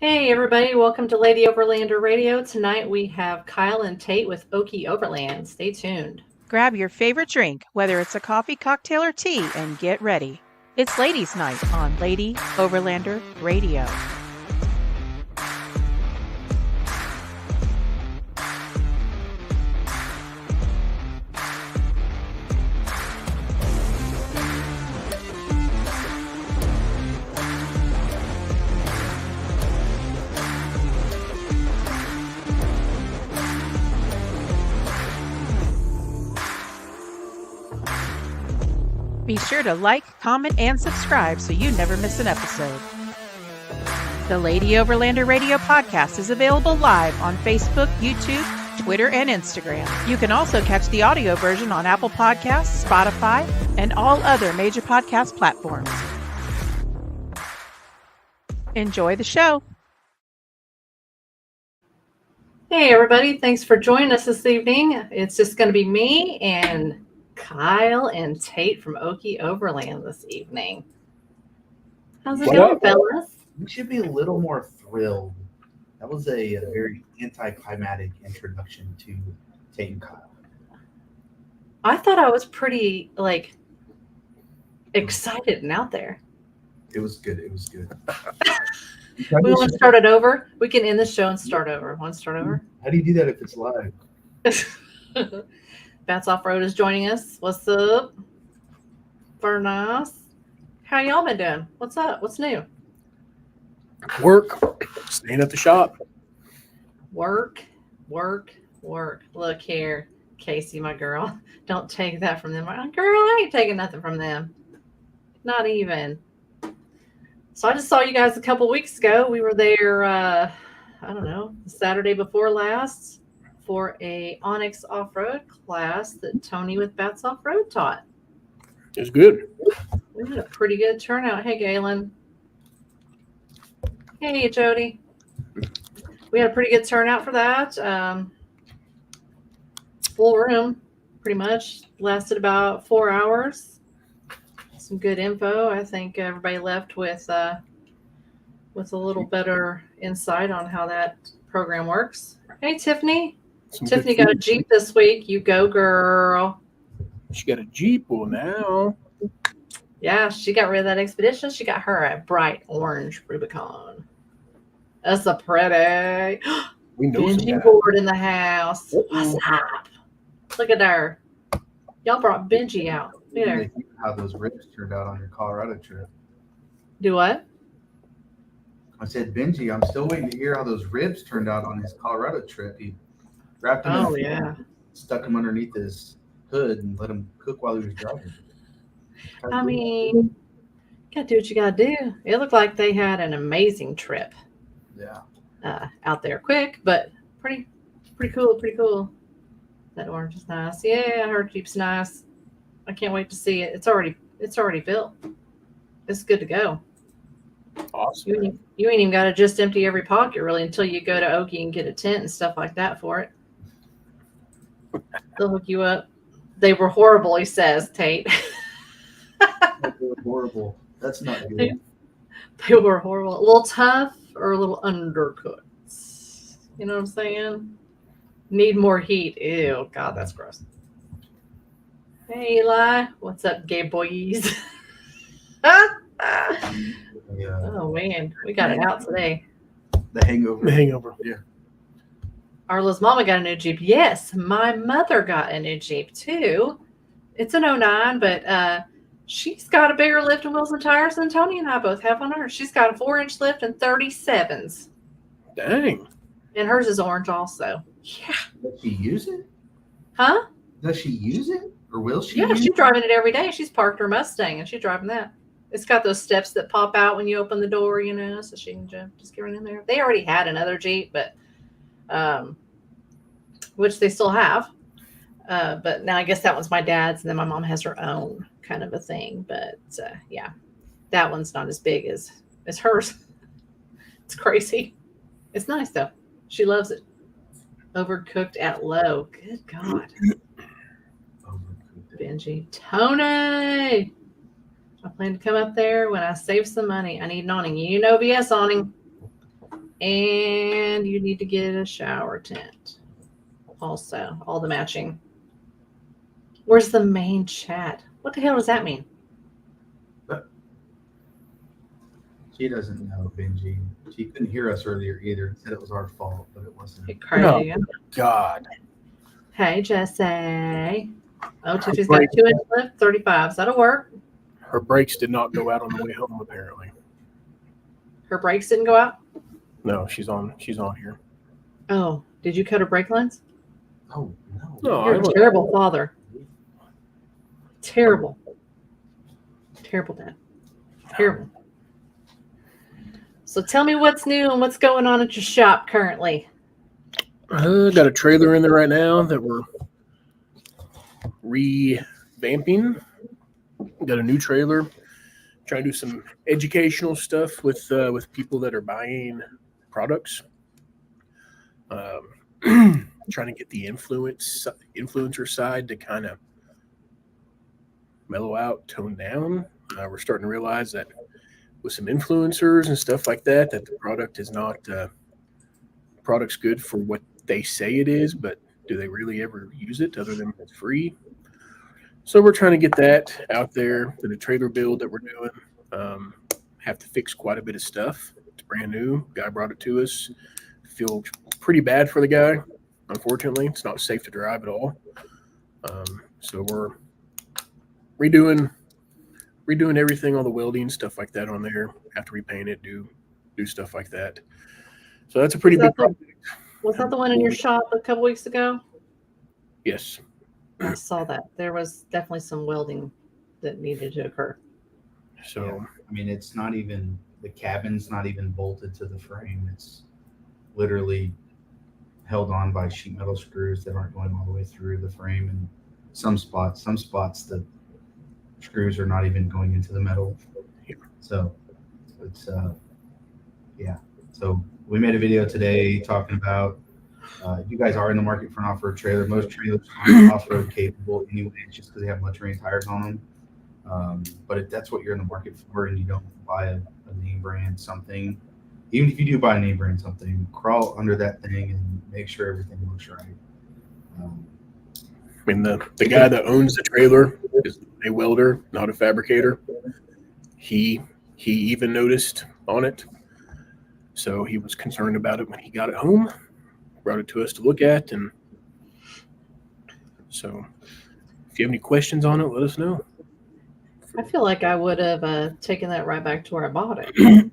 Hey everybody, welcome to Lady Overlander Radio. Tonight we have Kyle and Tate with Okie Overland. Stay tuned. Grab your favorite drink, whether it's a coffee, cocktail, or tea, and get ready. It's Ladies' Night on Lady Overlander Radio. Be sure to like, comment, and subscribe so you never miss an episode. The Lady Overlander Radio podcast is available live on Facebook, YouTube, Twitter, and Instagram. You can also catch the audio version on Apple Podcasts, Spotify, and all other major podcast platforms. Enjoy the show. Hey everybody, thanks for joining us this evening. It's just going to be me and Kyle and Tate from Okie Overland this evening. How's it going, fellas? We should be a little more thrilled. That was a very anticlimactic introduction to Tate and Kyle. I thought I was pretty excited and out there. It was good. It was good. We want to start it over. We can end the show and start over. Want to start over? How do you do that if it's live? Bats Off-Road is joining us. What's up? Bernas. How y'all been doing? What's up? What's new? Work. Staying at the shop. Work. Look here, Casey, my girl. Don't take that from them. Girl, I ain't taking nothing from them. Not even. So I just saw you guys a couple weeks ago. We were there, I don't know, Saturday before last for a Onyx off-road class that Tony with Bats Off-Road taught. It was good. We had a pretty good turnout. Hey, Galen. Hey, Jody. We had a pretty good turnout for that. Full room, pretty much. Lasted about 4 hours. Some good info. I think everybody left with a little better insight on how that program works. Hey, Tiffany. Tiffany got a Jeep this week. You go, girl. She got a Jeep now. Yeah, she got rid of that Expedition. She got her a bright orange Rubicon. That's a pretty. We know Benji board in the house. What's up? Look at her. Y'all brought Benji out. Look at her. How those ribs turned out on your Colorado trip. Do what? I said, Benji, I'm still waiting to hear how those ribs turned out on his Colorado trip. He wrapped them stuck them underneath his hood and let him cook while he was driving. I mean, you gotta do what you gotta do. It looked like they had an amazing trip. Yeah. Out there quick, but pretty cool. That orange is nice. Yeah, her Jeep's nice. I can't wait to see it. It's already built. It's good to go. Awesome. You ain't even got to just empty every pocket really until you go to Okie and get a tent and stuff like that for it. They'll hook you up. They were horrible, he says, Tate. They were horrible. That's not good. They were horrible. A little tough or a little undercooked. You know what I'm saying? Need more heat. Ew, God, that's gross. Hey, Eli. What's up, gay boys? Oh, man. We got it out today. The hangover. Yeah. Arla's mama got a new Jeep. Yes, my mother got a new Jeep, too. It's an 09, but she's got a bigger lift and wheels and tires than Tony and I both have on hers. She's got a 4-inch lift and 37s. Dang. And hers is orange also. Yeah. Does she use it? Huh? Does she use it? Or will she? Yeah, she's driving it every day. She's parked her Mustang and she's driving that. It's got those steps that pop out when you open the door, so she can just get right in there. They already had another Jeep, but which they still have. But now I guess that one's my dad's, and then my mom has her own kind of a thing. But yeah, that one's not as big as hers. It's crazy. It's nice though. She loves it. Overcooked at low. Good God. Benji. Tony! I plan to come up there when I save some money. I need an awning. You need an OBS awning. And you need to get a shower tent. Also, all the matching. Where's the main chat? What the hell does that mean? She doesn't know, Benji. She couldn't hear us earlier either. Said it was our fault, but it wasn't. Crazy. No. God. Hey, Jesse. Oh, Tiffany's got 2 inches left, 35. That'll work. Her brakes did not go out on the way home, apparently. Her brakes didn't go out? No, she's on here. Oh, did you cut her brake lines? Oh, no. No, You're a terrible father. Terrible. Terrible dad. Terrible. So tell me what's new and what's going on at your shop currently. Got a trailer in there right now that we're revamping. Got a new trailer. Trying to do some educational stuff with people that are buying products. Trying to get the influencer side to kind of mellow out, tone down. We're starting to realize that with some influencers and stuff like that the product is not product's good for what they say it is, but do they really ever use it other than it's free? So we're trying to get that out there for the trailer build that we're doing. Have to fix quite a bit of stuff. It's brand new. Guy brought it to us. Feel pretty bad for the guy. Unfortunately, it's not safe to drive at all. So we're redoing everything, all the welding, stuff like that on there. Have to repaint it, do stuff like that. So that's a pretty big project. Was that the one in your shop a couple weeks ago? Yes. I saw that. There was definitely some welding that needed to occur. So, yeah. I mean, it's not even, the cabin's not even bolted to the frame. It's literally held on by sheet metal screws that aren't going all the way through the frame. And some spots, the screws are not even going into the metal. So it's, yeah. So we made a video today talking about, you guys are in the market for an off-road trailer. Most trailers aren't off-road capable anyway, just because they have much terrain tires on them. But if that's what you're in the market for and you don't buy a name brand something, even if you do buy a name brand something, crawl under that thing and make sure everything looks right. I mean, the guy that owns the trailer is a welder, not a fabricator. He even noticed on it. So he was concerned about it when he got it home, brought it to us to look at. And so if you have any questions on it, let us know. I feel like I would have taken that right back to where I bought it.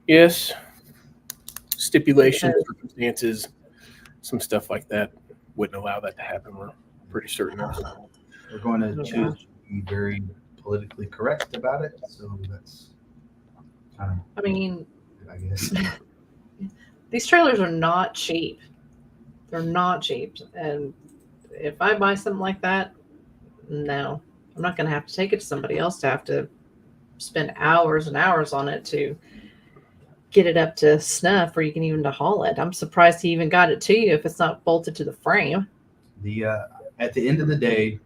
Yes. Stipulations, circumstances, some stuff like that wouldn't allow that to happen. We're pretty certain of it. We're going to choose to be very politically correct about it. So that's kind of, I mean, I guess. These trailers are not cheap. They're not cheap. And if I buy something like that, no, I'm not going to have to take it to somebody else to have to spend hours and hours on it to get it up to snuff, or you can even to haul it. I'm surprised he even got it to you if it's not bolted to the frame. At the end of the day,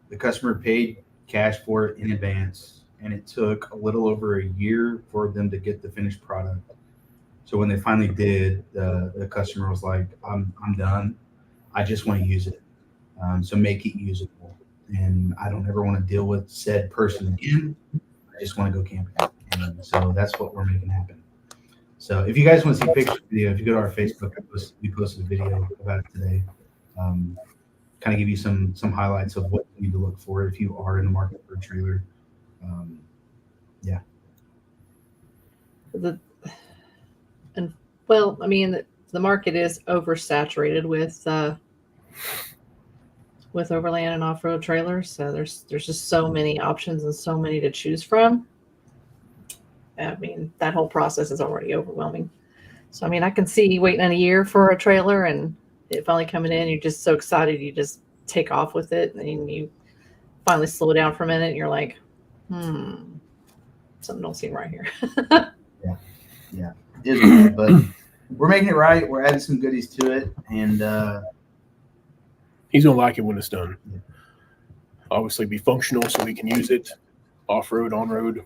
the customer paid cash for it in advance, and it took a little over a year for them to get the finished product. So when they finally did, the customer was like, I'm done. I just want to use it. So make it usable. And I don't ever want to deal with said person again. I just want to go camping. And so that's what we're making happen. So if you guys want to see pictures of the video, if you go to our Facebook, we posted a video about it today. Kind of give you some highlights of what you need to look for if you are in the market for a trailer. Yeah. Well, I mean, the market is oversaturated with overland and off-road trailers. So there's just so many options and so many to choose from. I mean, that whole process is already overwhelming. So, I mean, I can see waiting a year for a trailer and it finally coming in. You're just so excited. You just take off with it and you finally slow down for a minute. And you're like, something don't seem right here. Yeah. It is bad, but we're making it right. We're adding some goodies to it. And he's going to like it when it's done. Yeah. Obviously be functional so we can use it off-road, on-road.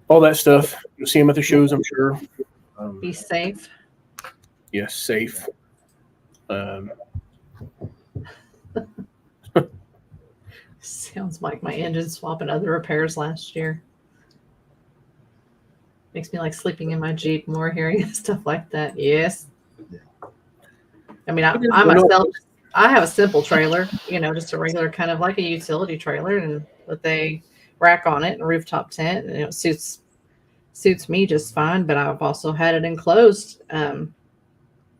all that stuff. You'll see them at the shows, I'm sure. Be safe. Yes, safe. Sounds like my engine swap and other repairs last year. Makes me like sleeping in my Jeep more hearing stuff like that. Yes. I mean, I myself, I have a simple trailer, just a regular kind of like a utility trailer, and with a rack on it and a rooftop tent, and it suits me just fine. But I've also had an enclosed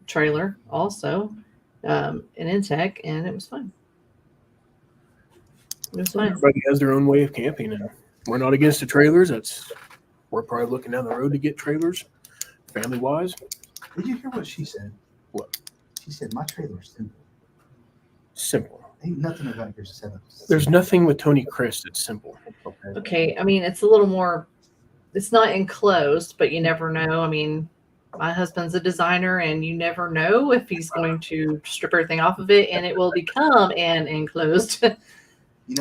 trailer also, an Intech, and it was fine. It was fine. Everybody has their own way of camping, and we're not against the trailers. We're probably looking down the road to get trailers, family-wise. Did you hear what she said? What? She said, my trailer's simple. Simple. Ain't nothing about your setup. There's nothing with Tony Chris that's simple. Okay, I mean, it's a little more, it's not enclosed, but you never know. I mean, my husband's a designer, and you never know if he's going to strip everything off of it, and it will become an enclosed. We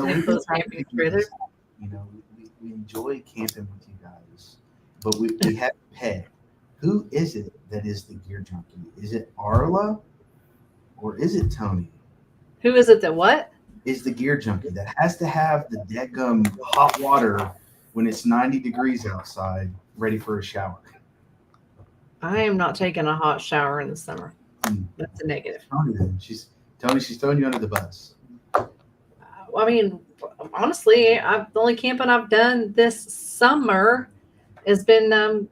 enjoy camping with you guys, but we have a pet. Who is it that is the gear junkie? Is it Arla or is it Tony? Who is it that what? Is the gear junkie that has to have the deckum hot water when it's 90 degrees outside, ready for a shower? I am not taking a hot shower in the summer. That's a negative. She's throwing you under the bus. I mean, honestly, the only camping I've done this summer has been the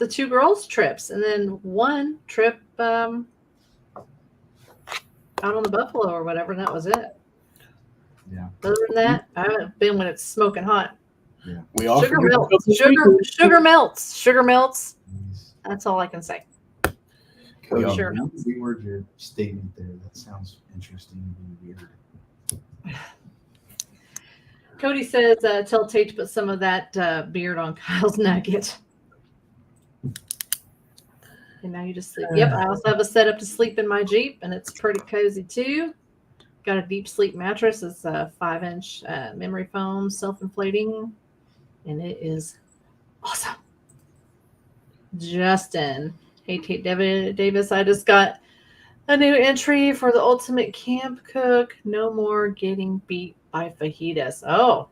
2 girls' trips, and then one trip out on the Buffalo or whatever, and that was it. Yeah. Other than that, I haven't been when it's smoking hot. Yeah. Sugar melts. Sugar melts. That's all I can say. Cody, Sure. Reword your statement there. That sounds interesting and weird. Cody says, tell Tate to put some of that beard on Kyle's nugget. And now you just sleep. Yep, I also have a setup to sleep in my Jeep, and it's pretty cozy too. Got a deep sleep mattress. It's a 5-inch memory foam, self-inflating, and it is awesome. Justin, hey Tate Davis, I just got a new entry for the ultimate camp cook. No more getting beat by fajitas. Oh,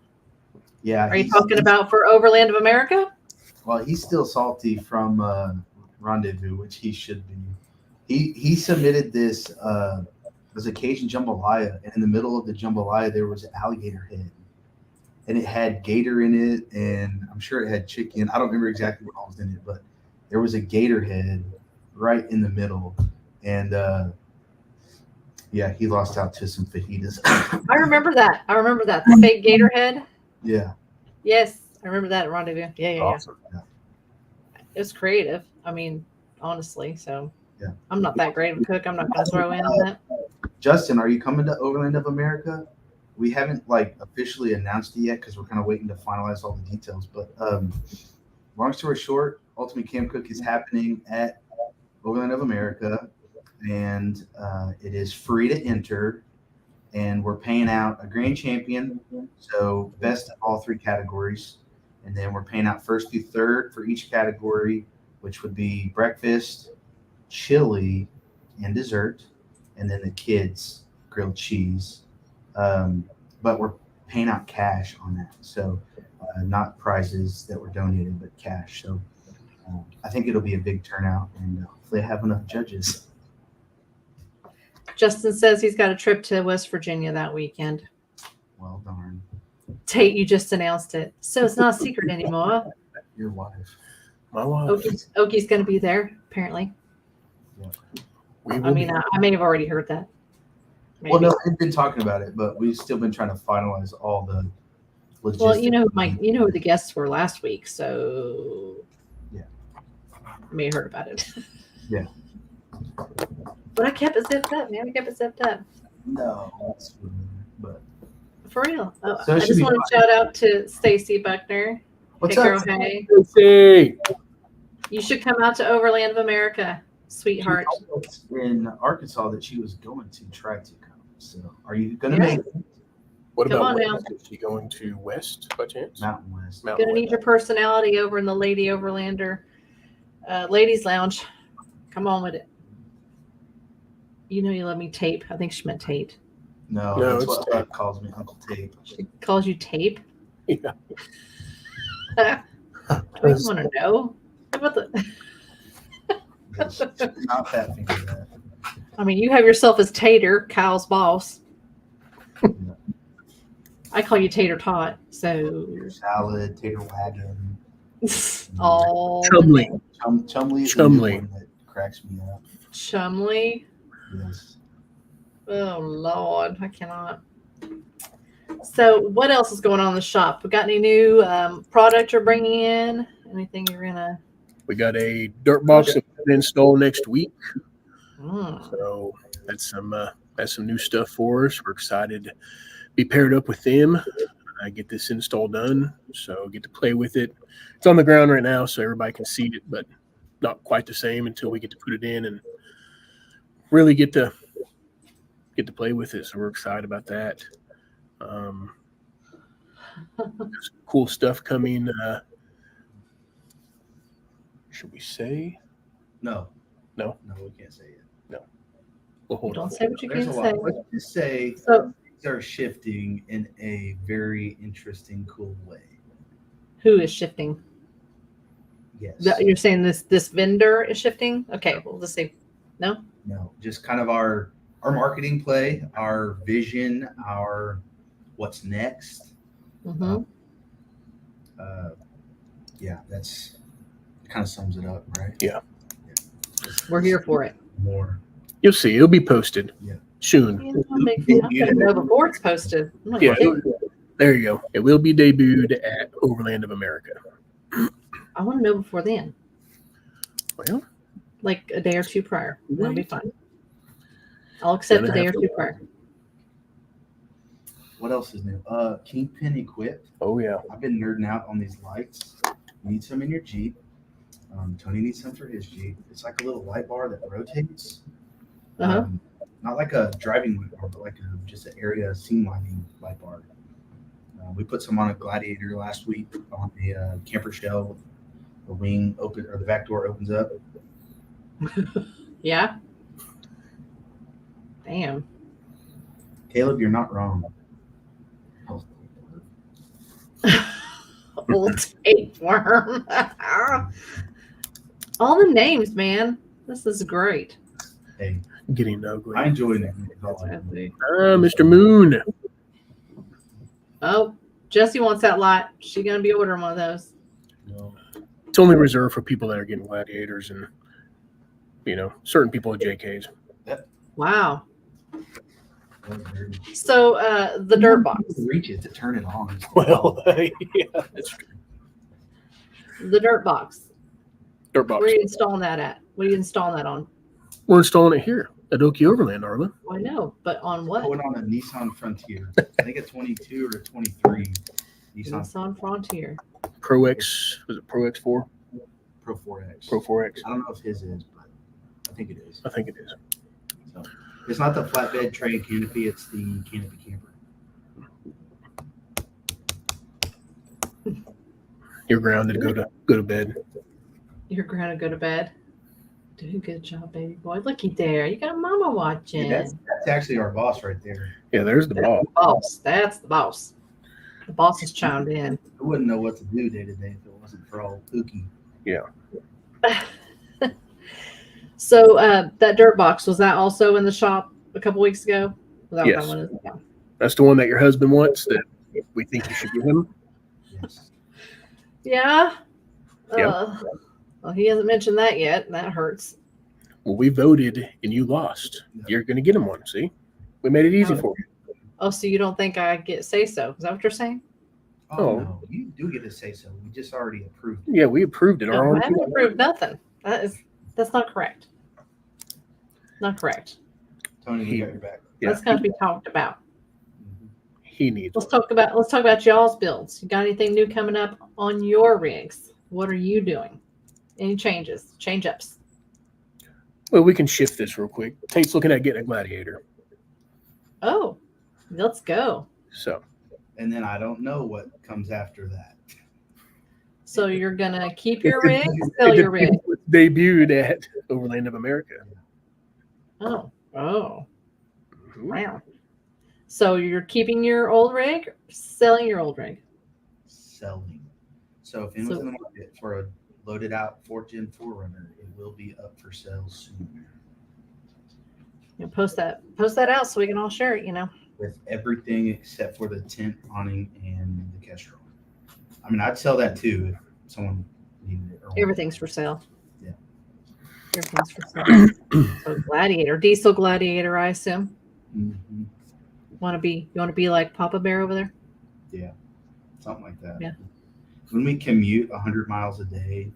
yeah. Are you talking about for Overland of America? Well, he's still salty from Rendezvous, which he should be. He submitted this as a Cajun jambalaya, and in the middle of the jambalaya there was an alligator head, and it had gator in it, and I'm sure it had chicken. I don't remember exactly what all was in it, but there was a gator head right in the middle, and yeah, he lost out to some fajitas. I remember that. The fake gator head. Yeah. Yes, I remember that at Rendezvous. Yeah. Awesome. Yeah. It was creative. I mean, honestly, so yeah. I'm not that great of a cook. I'm not going to throw in on that. Justin, are you coming to Overland of America? We haven't officially announced it yet because we're kind of waiting to finalize all the details. But long story short, Ultimate Camp Cook is happening at Overland of America, and it is free to enter. And we're paying out a grand champion, so best of all 3 categories. And then we're paying out first through third for each category, which would be breakfast, chili, and dessert. And then the kids, grilled cheese. But we're paying out cash on that. So not prizes that were donated, but cash. So I think it'll be a big turnout, and hopefully I have enough judges. Justin says he's got a trip to West Virginia that weekend. Well, darn. Tate, you just announced it, so it's not a secret anymore. Your wife. My wife. Okie's going to be there, apparently. Yeah. I mean, I may have already heard that. Maybe. Well, no, we've been talking about it, but we've still been trying to finalize all the logistics. Well, you know who the guests were last week, so yeah, I may have heard about it. Yeah. But I kept it zipped up, man. I kept it zipped up. No, that's but for real. Oh, so I just want to shout out to Stacy Buckner. What's hey, up? Girl, hey. Hey. You should come out to Overland of America, sweetheart. In Arkansas that she was going to try to come. So are you going to make it? What Come about on now. west? Is she going to west by chance? Mountain West. Mountain Gonna need your personality over in the Lady Overlander ladies lounge. Come on with it. You know you love me, Tape. I think she meant Tate. No, No, that's it's what Tape. Tape calls me, Uncle Tape. She calls you Tape. Yeah. I don't want to know. What about the? Yes, not that finger that. I mean, you have yourself as Tater, Kyle's boss. I call you Tater Tot. So Tater salad, tater wagon. all Chumley. Chumley is Chumley. the new one that cracks me up. Chumley. Yes. Oh Lord, I cannot. So, what else is going on in the shop? We got any new product you're bringing in? Anything you're gonna? We got a dirt box that we're gonna install next week. Mm. So that's some new stuff for us. We're excited to be paired up with them. I get this install done, so get to play with it. It's on the ground right now, so everybody can see it, but not quite the same until we get to put it in and really get to play with it. So we're excited about that. There's cool stuff coming. Should we say? No. No, we can't say it. we'll hold Don't on. say what you There's can't a say. lot. Let's just say So, things are shifting in a very interesting, cool way. who is shifting? Yes. You're saying this vendor is shifting? Okay, we'll just say no. No, just kind of our marketing play, our vision, our what's next. Mm-hmm. Yeah, that's kind of sums it up, right? Yeah. We're here for it. More. You'll see. It'll be posted Yeah. soon. You know, I'm gonna know before it's posted. I'm not Yeah, kidding. there you go. It will be debuted at Overland of America. I want to know before then, Well, like a day or two prior. That'll be Right. fine. I'll accept a Gonna day or have to- two prior. What else is new? Kingpin equipped. oh yeah. I've been nerding out on these lights. You need some in your Jeep. Tony needs some for his Jeep. It's like a little light bar that rotates. Uh-huh. Not like a driving light bar, but like just an area scene lighting light bar. We put some on a Gladiator last week on the camper shell. The wing open or the back door opens up. Yeah. Damn. Caleb, you're not wrong. Old tapeworm. All the names, man. This is great. Hey, Getting ugly. I enjoy that. Mr. Moon. Oh, Jesse wants that lot. She gonna be ordering one of those. It's only reserved for people that are getting Gladiators and, certain people at JK's. Wow. So the dirt box. Reach it to turn it on. Well, yeah, that's true. The dirt box. Dirt box. Where are you installing that at? What are you installing that on? We're installing it here at Okie Overland, Arla. Well, I know, but on what? Going on a Nissan Frontier. I think a 22 or a 23 Nissan Nissan Frontier. Pro X, was it Pro X4? Pro 4X. Pro 4X. I don't know if his is, but I think it is. I think it is. So, it's not the flatbed tray and canopy, it's the canopy camper. You're grounded. Go to bed. You're gonna go to bed. Do a good job, baby boy. Looky there. You got mama watching. Yeah, that's actually our boss right there. Yeah, there's the ball. Boss. That's the boss. The boss has chimed in. I wouldn't know what to do day to day if it wasn't for all Okie. So that dirt box, was that also in the shop a couple weeks ago? Was that what Yes. that one is? Yeah. That's the one that your husband wants that we think you should give him. Yes. Yeah. Yeah. Well, he hasn't mentioned that yet. That hurts. Well, we voted and you lost. You're going to get him one. See, we made it easy for you. Oh, so you don't think I get say so? Is that what you're saying? Oh, no. You do get to say so. We just already approved it. Yeah, we approved it. No, Our I own. haven't approved nothing. That's not correct. Not correct. Tony, we got your back. Yeah. That's got to be talked about. He needs. Let's talk about y'all's builds. You got anything new coming up on your rigs? What are you doing? Any changes? Change ups? Well, we can shift this real quick. Tate's looking at getting a Gladiator. Oh, let's go. So and then I don't know what comes after that. So you're gonna keep your rig, sell your rig. It debuted at Overland of America. Oh, Mhm. wow. So you're keeping your old rig, selling your old rig. Selling. So if anyone's in the market for a loaded out 4-gen 4Runner, it will be up for sale soon. You know, post that out so we can all share it. With everything except for the tent, awning, and the Kestrel. I mean, I'd sell that too if someone needed it. Or Everything's for sale. Yeah. Everything's for sale. So Gladiator, diesel Gladiator, I assume. Mm-hmm. You want to be like Papa Bear over there? Yeah, something like that. Yeah. When we commute 100 miles a day,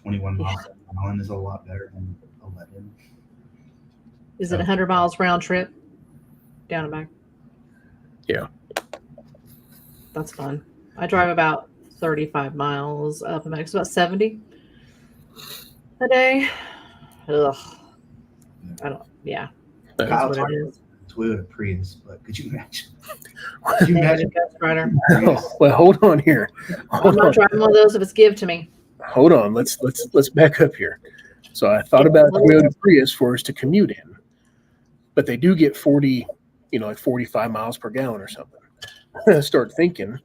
21 miles an hour is a lot better than 11. Is it 100 miles round trip? Down and back? Yeah. That's fun. I drive about 35 miles up and back. It's about 70 a day. Ugh. Yeah. That's Kyle what talked it about is. Toyota Prius, but could you imagine? Could you imagine? Ghost Rider. Well, hold on here. I'm not driving one of those if it's give to me. Hold on. Let's back up here. So I thought about Toyota Prius for us to commute in, but they do get 40, like 45 miles per gallon or something. I start thinking,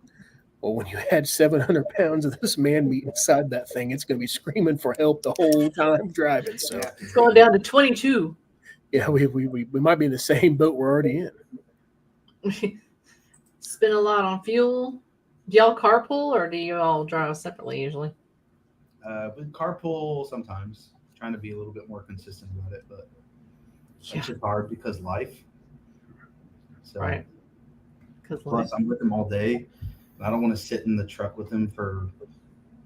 well, when you had 700 pounds of this man meat inside that thing, it's going to be screaming for help the whole time driving. So Yeah. It's going down to 22. yeah, we might be in the same boat we're already in. Spend a lot on fuel. Do y'all carpool or do you all drive separately usually? With carpool sometimes, trying to be a little bit more consistent about it, but it's just hard because life. So, Right. Plus, I'm with him all day. And I don't want to sit in the truck with him for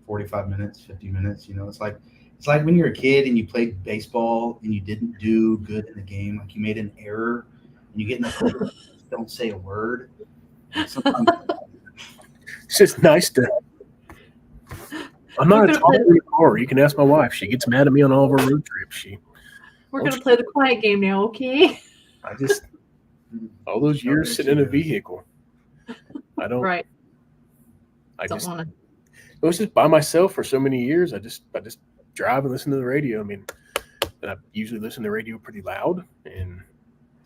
45 minutes, 50 minutes. It's like when you're a kid and you played baseball and you didn't do good in the game, like you made an error and you get in the car, don't say a word. Sometimes It's just nice to. I'm not a talker in the car. You can ask my wife. She gets mad at me on all of our road trips. We're going to play the quiet game now, okay? I just all those years sitting in a vehicle. I don't. Right. I Don't just. want to. It was just by myself for so many years. I just drive and listen to the radio. I mean, and I usually listen to the radio pretty loud. And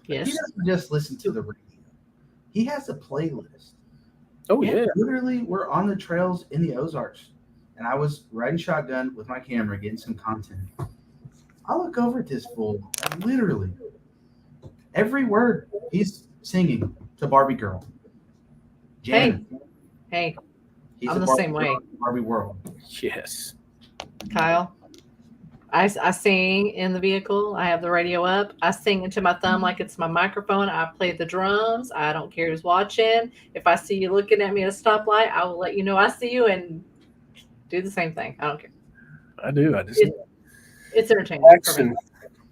Yes. he doesn't just listen to the radio. He has a playlist. oh yeah, Literally, we're on the trails in the Ozarks, and I was riding shotgun with my camera, getting some content. I look over at this fool, and literally, every word he's singing to Barbie Girl. Janet. Hey, He's I'm a the Barbie same girl way. in Barbie world. yes. Kyle. I sing in the vehicle. I have the radio up. I sing into my thumb like it's my microphone. I play the drums. I don't care who's watching. If I see you looking at me at a stoplight, I will let you know I see you and do the same thing. I don't care. I do. I just It's entertaining. relax For me.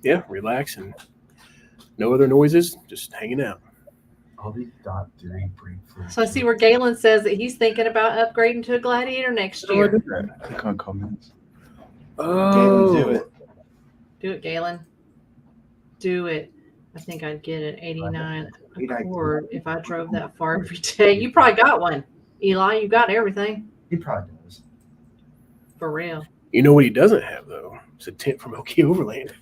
and relax and no other noises, just hanging out. All these dot three break for. So I see where Galen says that he's thinking about upgrading to a Gladiator next year. Click on comments. Oh, Galen, do it. Do it, Galen. Do it. I think I'd get an 89 Accord if I drove that far every day. You probably got one. Eli, you got everything. He probably does. For real. You know what he doesn't have though? It's a tent from Okie Overland.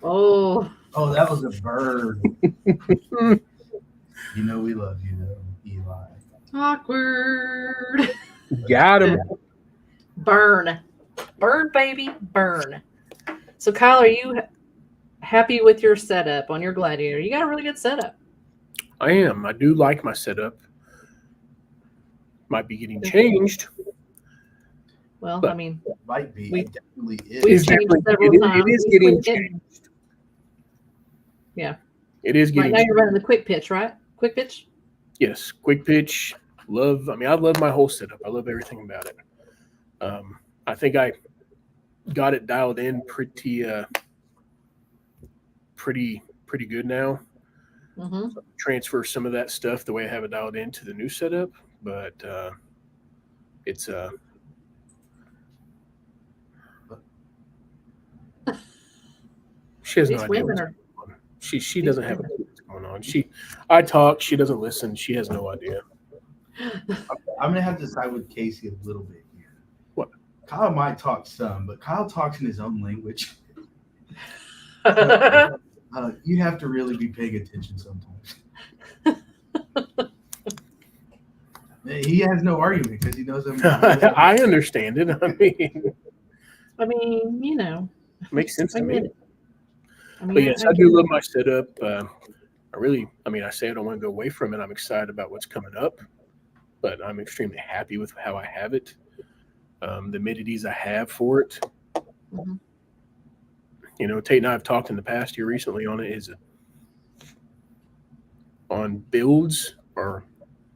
Oh. Oh, that was a bird. You know we love you though, Eli. Awkward. Got him. Burn. Burn, baby. Burn. So, Kyle, are you happy with your setup on your Gladiator? You got a really good setup. I am. I do like my setup. Might be getting changed. Well, But- I mean, Might be. We- It definitely is. we've It's changed definitely- several times. It is We getting quit it. changed. Yeah. It is Right getting now you're running the quick pitch, right? Quick pitch? Yes, quick pitch. I love my whole setup. I love everything about it. I think I got it dialed in pretty good now. Mm-hmm. Transfer some of that stuff the way I have it dialed into the new setup, but it's she has no These idea women what's are. going on. She doesn't have a clue what's going No, and I talk. She doesn't listen. She has no idea. I'm gonna have to side with Casey a little bit here. What? Kyle might talk some, but Kyle talks in his own language. You have to really be paying attention sometimes. He has no argument because he knows I'm. I understand it. I mean, you know, makes sense I to get me. it. I mean, But yes, I get do it. love my setup. I say I don't want to go away from it. I'm excited about what's coming up, but I'm extremely happy with how I have it. The amenities I have for it. Mhm. You know, Tate and I have talked in the past here recently on it, is on builds or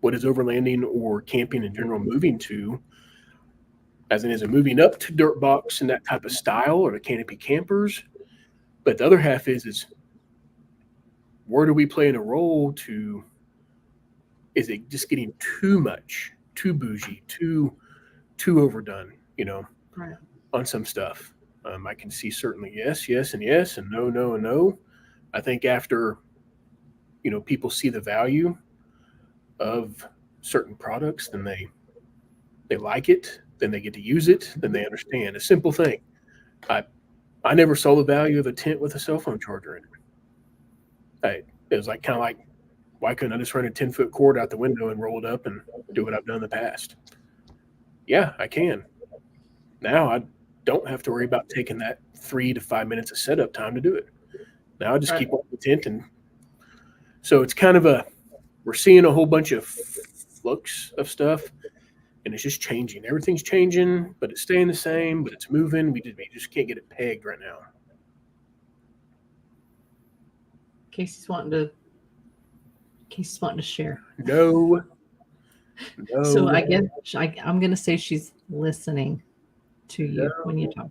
what is overlanding or camping in general moving to, as in is it moving up to dirt box and that type of style or the canopy campers. But the other half is where do we play in a role to, is it just getting too much, too bougie, too overdone, you know, Right. on some stuff. I can see certainly yes, and yes, and no, and no. I think after, you know, people see the value of certain products, then they like it, then they get to use it, then they understand. A simple thing. I never saw the value of a tent with a cell phone charger in it. It was kind of like, why couldn't I just run a 10-foot cord out the window and roll it up and do what I've done in the past? Yeah, I can. Now I don't have to worry about taking that 3 to 5 minutes of setup time to do it. Now I just keep on the tent. And so it's kind of we're seeing a whole bunch of flux of stuff, and it's just changing. Everything's changing, but it's staying the same, but it's moving. We just can't get it pegged right now. Casey's wanting to share. No. So I guess I'm going to say she's listening to you when you talk.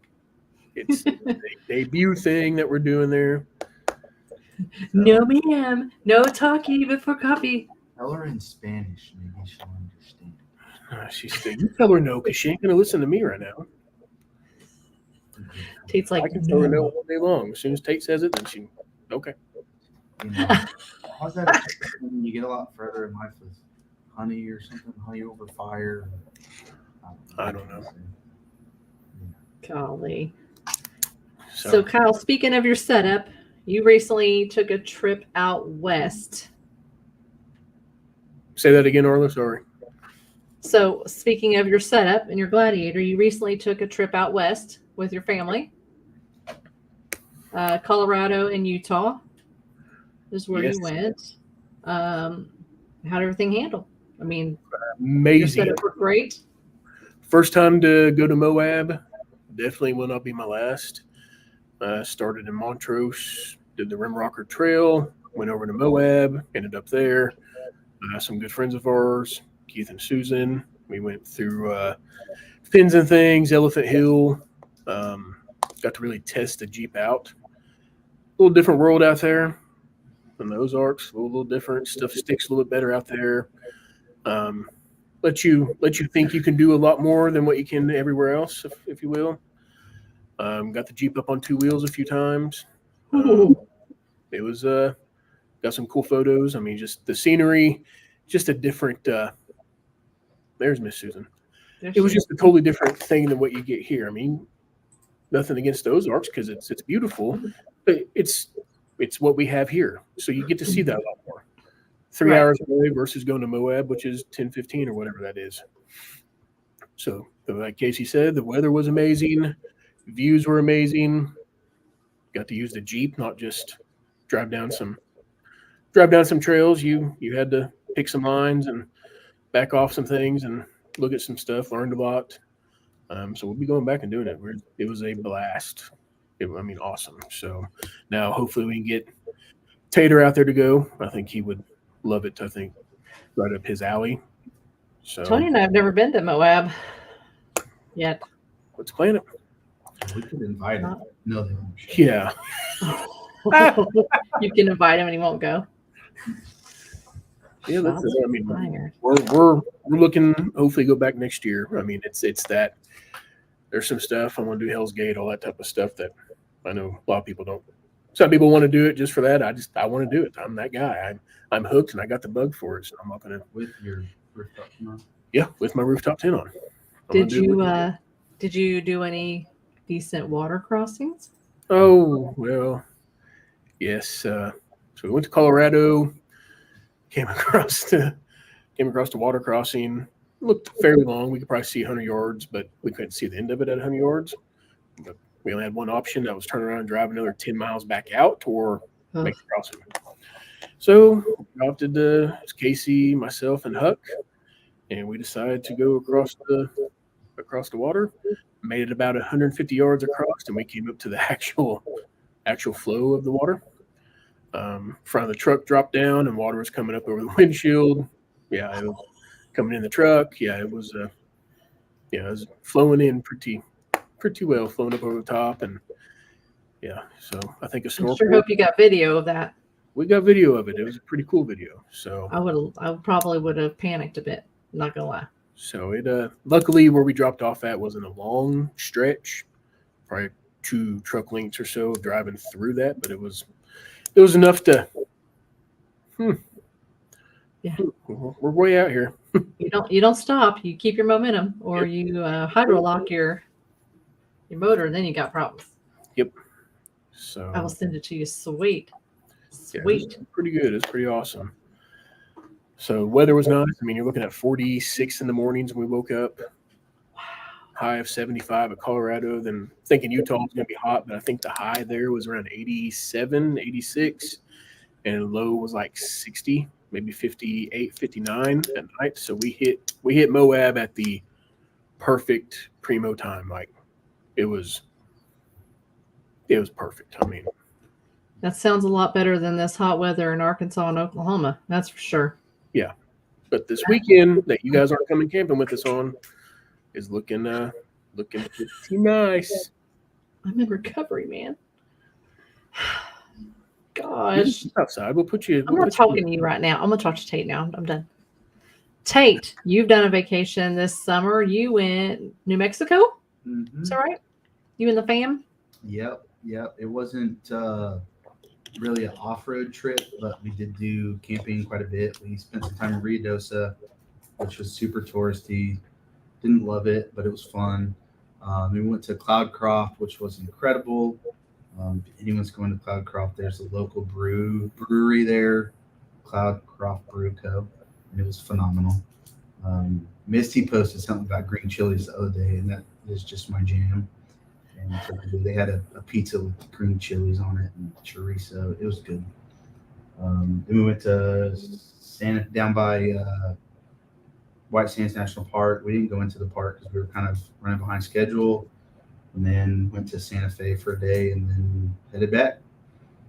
It's a debut thing that we're doing there. No, ma'am. No talkie before coffee. Tell her in Spanish, maybe she'll understand. You tell her no, because she ain't going to listen to me right now. Tate's like, I can tell her no all day long. As soon as Tate says it, then okay. You know, how's that? You get a lot further in life with honey or something, honey over fire. I don't know. Golly. So Kyle, speaking of your setup, you recently took a trip out west. Say that again, Arla. Sorry. So speaking of your setup and your Gladiator, you recently took a trip out west with your family. Colorado and Utah is where you went. How'd everything handle? I mean, amazing. Your setup was great. First time to go to Moab. Definitely will not be my last. Started in Montrose, did the Rimrocker Trail, went over to Moab, ended up there. Some good friends of ours, Keith and Susan. We went through Fins and Things, Elephant Hill. Got to really test the Jeep out. A little different world out there in the Ozarks. A little different. Stuff sticks a little bit better out there. Let you think you can do a lot more than what you can everywhere else, if you will. Got the Jeep up on 2 wheels a few times. It was got some cool photos. I mean, just the scenery, just a different. There's Miss Susan. It was just a totally different thing than what you get here. I mean, nothing against the Ozarks because it's beautiful, but it's what we have here. So you get to see that a lot more. 3 hours away versus going to Moab, which is 10, 15 or whatever that is. So like Casey said, the weather was amazing. Views were amazing. Got to use the Jeep, not just drive down some trails. You had to pick some lines and back off some things and look at some stuff. Learned a lot. So we'll be going back and doing it. It was a blast. Awesome. So now hopefully we can get Tater out there to go. I think he would love it. I think right up his alley. So Tony and I have never been to Moab yet. Let's plan it. We could invite him. No, they won't. Yeah. You can invite him and he won't go. Yeah, we're looking. Hopefully, go back next year. I mean, it's that. There's some stuff I want to do. Hell's Gate, all that type of stuff that I know a lot of people don't Some people want to do it just for that. I want to do it. I'm that guy. I'm hooked, and I got the bug for it. So I'm not gonna. With your rooftop on? Yeah, with my rooftop tent on. Did you do any decent water crossings? Oh well, yes. So we went to Colorado. Came across the water crossing. Looked fairly long. We could probably see 100 yards, but we couldn't see the end of it at 100 yards. But we only had one option. That was turn around and drive another 10 miles back out or make the crossing. So we opted it's Casey, myself, and Huck, and we decided to go across the water. Made it about 150 yards across, and we came up to the actual flow of the water. Front of the truck dropped down, and water was coming up over the windshield. Yeah, it was coming in the truck. Yeah, it was flowing in pretty well, flowing up over the top, and yeah. So I think a snorkel. I sure hope you got video of that. We got video of it. It was a pretty cool video. So I probably would have panicked a bit. Not gonna lie. So it luckily where we dropped off at wasn't a long stretch, probably 2 truck lengths or so of driving through that, but it was enough to. Yeah, we're way out here. You don't stop. You keep your momentum, or you hydrolock your motor, and then you got problems. Yep. So I will send it to you. Sweet. Yeah, it's pretty good. It's pretty awesome. So weather was nice. I mean, you're looking at 46 in the mornings when we woke up. Wow. High of 75 at Colorado. Then thinking Utah was going to be hot, but I think the high there was around 87, 86, and low was like 60, maybe 58, 59 at night. So we hit Moab at the perfect primo time. Like it was perfect. I mean, that sounds a lot better than this hot weather in Arkansas and Oklahoma. That's for sure. Yeah. But this weekend that you guys aren't coming camping with us on is looking pretty nice. I'm in recovery, man. Gosh. Outside. We'll put you. I'm not talking to you right now. I'm going to talk to Tate now. I'm done. Tate, you've done a vacation this summer. You went New Mexico? Mm-hmm. Is that right? You and the fam? Yep. It wasn't really an off-road trip, but we did do camping quite a bit. We spent some time in Ruidoso, which was super touristy. Didn't love it, but it was fun. We went to Cloudcroft, which was incredible. If anyone's going to Cloudcroft, there's a local brewery there, Cloudcroft Brew Co., and it was phenomenal. Misty posted something about green chilies the other day, and that is just my jam. And so they had a pizza with green chilies on it and chorizo. It was good. Then we went to down by White Sands National Park. We didn't go into the park because we were kind of running behind schedule. And then went to Santa Fe for a day and then headed back.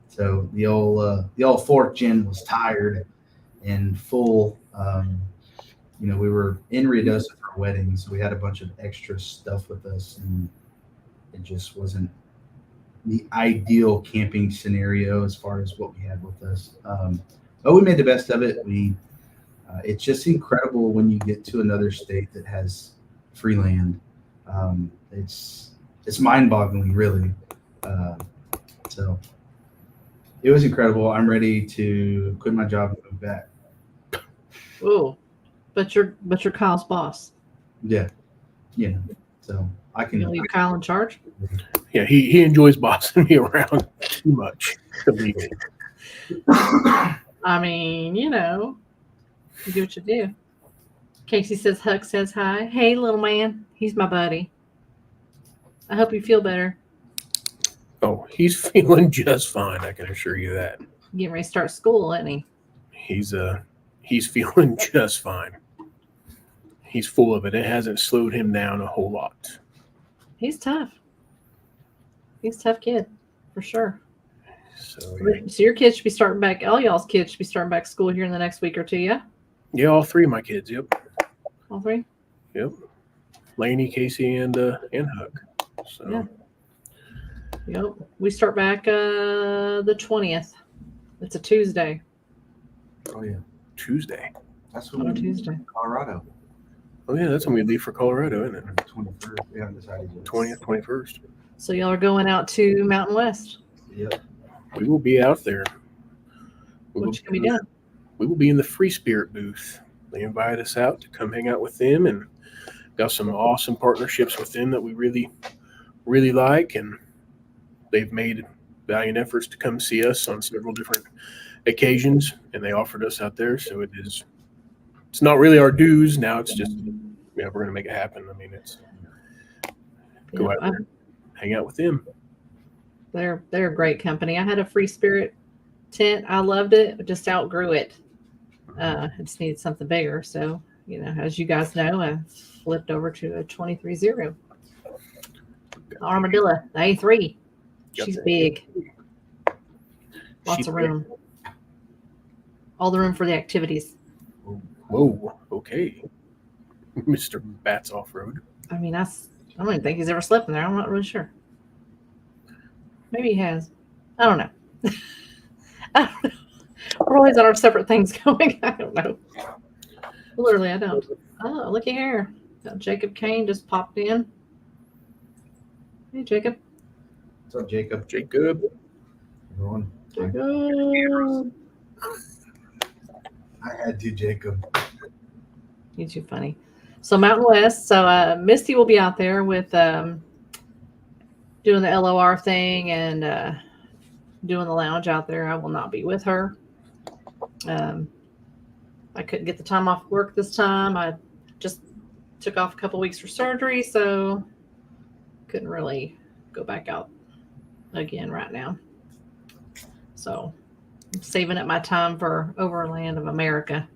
So the old fourth gen was tired and full. We were in Ruidoso for a wedding, so we had a bunch of extra stuff with us, and it just wasn't the ideal camping scenario as far as what we had with us. But we made the best of it. It's just incredible when you get to another state that has free land. It's mind-boggling, really. So it was incredible. I'm ready to quit my job and move back. Oh, but you're Kyle's boss. Yeah. So I can leave Kyle in charge. Yeah, he enjoys bossing me around too much. I mean, you do what you do. Casey says, Huck says hi. Hey, little man. He's my buddy. I hope you feel better. Oh, he's feeling just fine. I can assure you that. Getting ready to start school, isn't he? He's feeling just fine. He's full of it. It hasn't slowed him down a whole lot. He's tough. He's a tough kid, for sure. So your kids should be starting back. All y'all's kids should be starting back school here in the next week or two, yeah? Yeah, all 3 of my kids. Yep. All 3? Yep. Lainey, Casey, and Huck. So. Yeah. Yep. We start back the 20th. It's a Tuesday. Oh yeah, Tuesday. That's when we Tuesday. leave Colorado. Oh yeah, that's when we leave for Colorado, isn't it? 21st. We haven't decided yet. 20th, 21st. So y'all are going out to Mountain West. Yep. we will be out there. What you gonna be doing? We will be in the Free Spirit booth. They invited us out to come hang out with them, and got some awesome partnerships with them that we really, really like. And they've made valiant efforts to come see us on several different occasions, and they offered us out there. So it's not really our dues now. It's just, we're going to make it happen. I mean, it's go out there, hang out with them. They're a great company. I had a Free Spirit tent. I loved it, but just outgrew it. I just needed something bigger. So, as you guys know, I flipped over to a 23-0 Armadillo, the A3. She's big. Lots of room. All the room for the activities. Whoa, okay. Mr. Bats Off-Road. I mean, I don't even think he's ever slept in there. I'm not really sure. Maybe he has. I don't know. We're always on our separate things going. I don't know. Literally, I don't. Oh, looky here. Jacob Kane just popped in. Hey, Jacob. What's up, Jacob? Jacob. Everyone. Jacob. I had to, Jacob. You're too funny. So Mountain West. So Misty will be out there with doing the LOR thing and doing the lounge out there. I will not be with her. I couldn't get the time off work this time. I just took off a couple weeks for surgery, so couldn't really go back out again right now. So I'm saving up my time for Overland of America.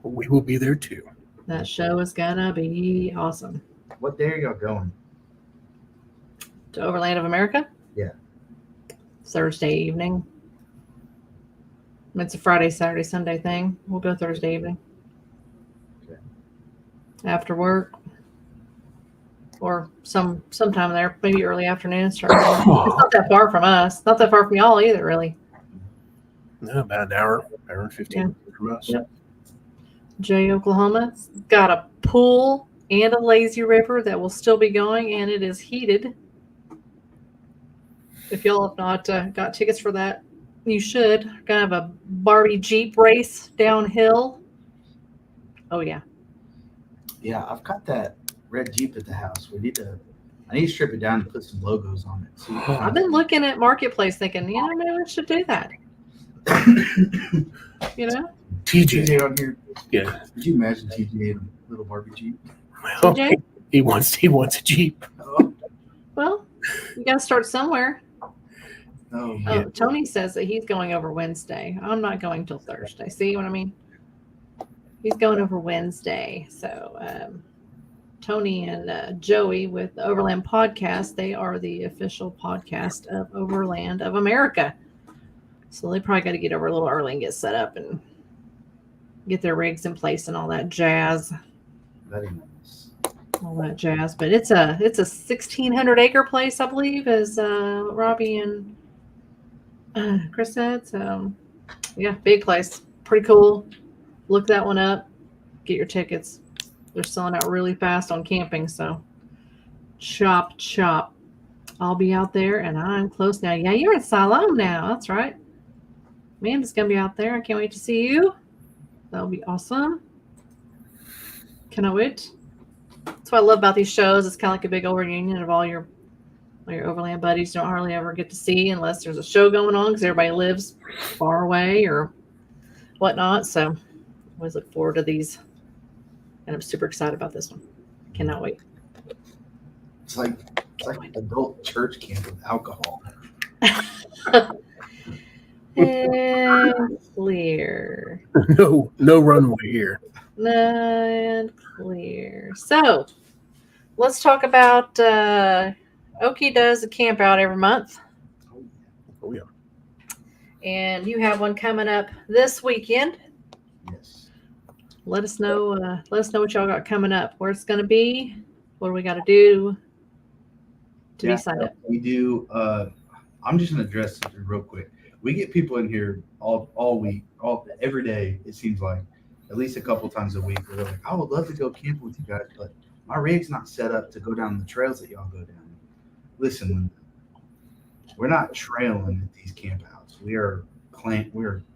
We will be there too. That show is gonna be awesome. What day are y'all going? To Overland of America? Yeah. Thursday evening. It's a Friday, Saturday, Sunday thing. We'll go Thursday evening. Okay. After work. Or sometime there, maybe early afternoon. It's not that far from us. Not that far from y'all either, really. No, about an hour and 15 from us. Yep. Jay, Oklahoma. It's got a pool and a lazy river that will still be going, and it is heated. If y'all have not got tickets for that, you should. Gonna have a Barbie Jeep race downhill. Oh yeah. Yeah, I've got that red Jeep at the house. I need to strip it down and put some logos on it. See, I've been looking at Marketplace thinking, maybe we should do that. TJ on here. Yeah. Could you imagine TJ in a little Barbie Jeep? Well, TJ? he wants a Jeep. Oh, Well, you got to start somewhere. no. Oh, Tony says that he's going over Wednesday. I'm not going till Thursday. See what I mean? He's going over Wednesday. So Tony and Joey with the Overland Podcast, they are the official podcast of Overland of America. So they probably got to get over a little early and get set up and get their rigs in place and all that jazz. Very nice. All that jazz. But it's a 1,600 acre place, I believe, as Robbie and Chris said. So yeah, big place. Pretty cool. Look that one up. Get your tickets. They're selling out really fast on camping. So chop. I'll be out there and I'm close now. Yeah, you're in Siloam now. That's right. Amanda's going to be out there. I can't wait to see you. That'll be awesome. Cannot wait. That's what I love about these shows. It's kind of like a big old reunion of all your Overland buddies you don't hardly ever get to see unless there's a show going on because everybody lives far away or whatnot. So I always look forward to these. And I'm super excited about this one. Cannot wait. It's like adult church camp with alcohol. And clear. No runway here. And clear. So let's talk about Okie does a camp out every month. Oh yeah. And you have one coming up this weekend. Yes. Let us know what y'all got coming up, where it's gonna be, what do we gotta do to be signed up. We do I'm just gonna address it real quick. We get people in here all week, every day, it seems like, at least a couple times a week. They're like, I would love to go camp with you guys, but my rig's not set up to go down the trails that y'all go down. Listen, we're not trailing at these campouts. We're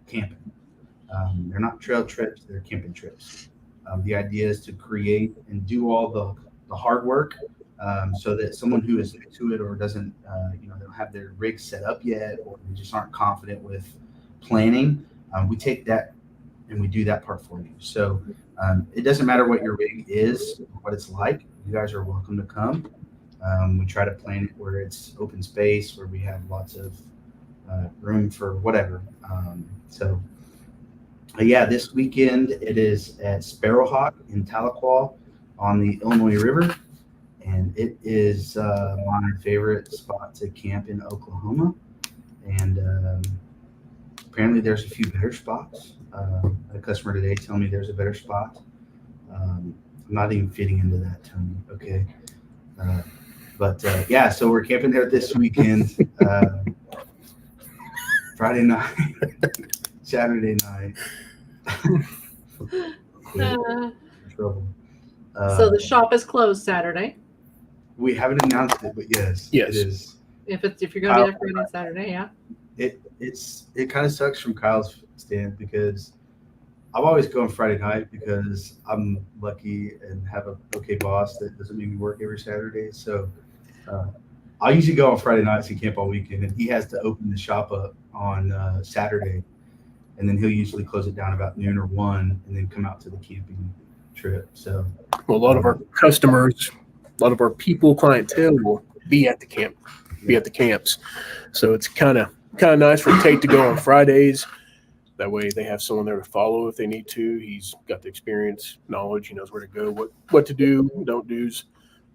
camping. They're not trail trips; they're camping trips. The idea is to create and do all the hard work, so that someone who is new to it or doesn't, they don't have their rig set up yet, or they just aren't confident with planning, we take that and we do that part for you. So it doesn't matter what your rig is, what it's like. You guys are welcome to come. We try to plan it where it's open space, where we have lots of room for whatever. This weekend it is at Sparrowhawk in Tahlequah on the Illinois River, and it is my favorite spot to camp in Oklahoma. And apparently there's a few better spots. A customer today told me there's a better spot. I'm not even fitting into that, Tony. Okay. So we're camping there this weekend. Friday night, Saturday night. Trouble. So the shop is closed Saturday. We haven't announced it, but yes, it is. If you're going to be there Friday and Saturday, yeah. It kind of sucks from Kyle's stand because I'm always going Friday night because I'm lucky and have a okay boss that doesn't make me work every Saturday. So I usually go on Friday nights and camp all weekend, and he has to open the shop up on Saturday, and then he'll usually close it down about noon or 1, and then come out to the camping trip. So a lot of our customers, a lot of our clientele will be at the camps. So it's kind of nice for Tate to go on Fridays. That way they have someone there to follow if they need to. He's got the experience, knowledge. He knows where to go, what to do, don't do's.